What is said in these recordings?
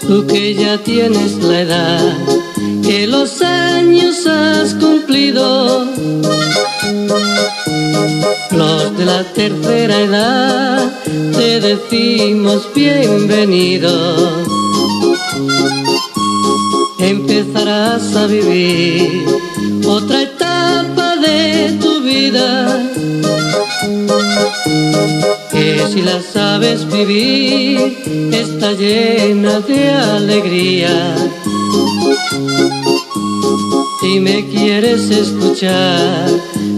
Tú que ya tienes la edad, que los años has cumplido, los de la tercera edad te decimos bienvenido. Empezarás a vivir otra etapa de tu vida, que si la sabes vivir está llena de alegría. Si me quieres escuchar,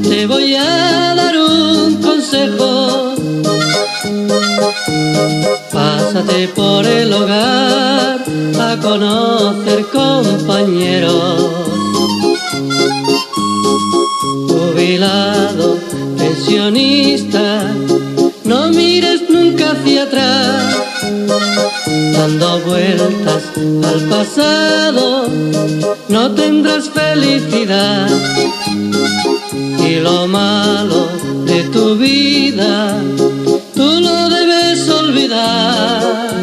te voy a dar un consejo. Pásate por el hogar a conocer compañeros. Jubilado, pensionista, no mires nunca hacia atrás, dando vueltas al pasado no tendrás felicidad. Y lo malo de tu vida tú lo debes olvidar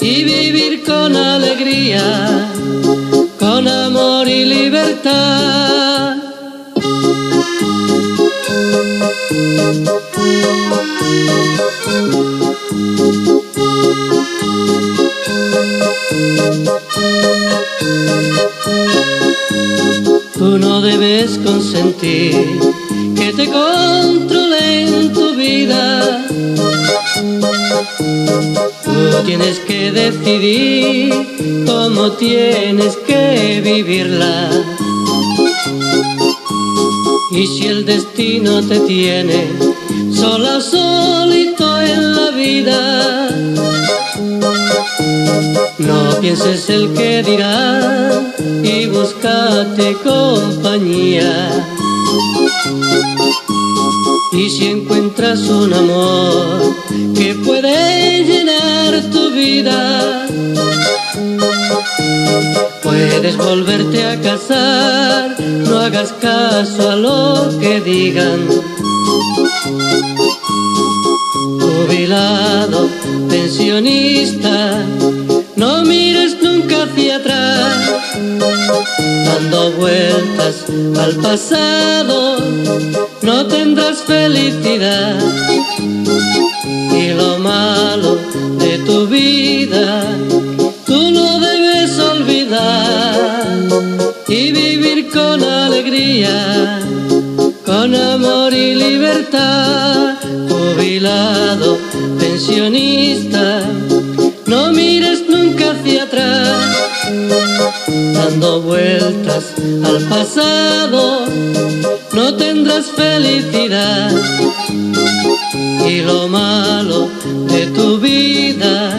y vivir con alegría, con amor y libertad. Tú no debes consentir que te controlen tu vida. Tú tienes que decidir cómo tienes que vivirla. Y si el destino te tiene sola, solito en la vida, no pienses el que dirá y búscate compañía. Y si encuentras un amor que puede llenar tu vida, puedes volverte a casar, no hagas caso a lo que digan. Jubilado, pensionista, no mires nunca hacia atrás, dando vueltas al pasado no tendrás felicidad. Y lo malo de tu vida tú no debes olvidar y vivir con alegría, con amor y libertad. Jubilado, pensionista, no mires nunca hacia atrás, dando vueltas al pasado no tendrás felicidad. Y lo malo de tu vida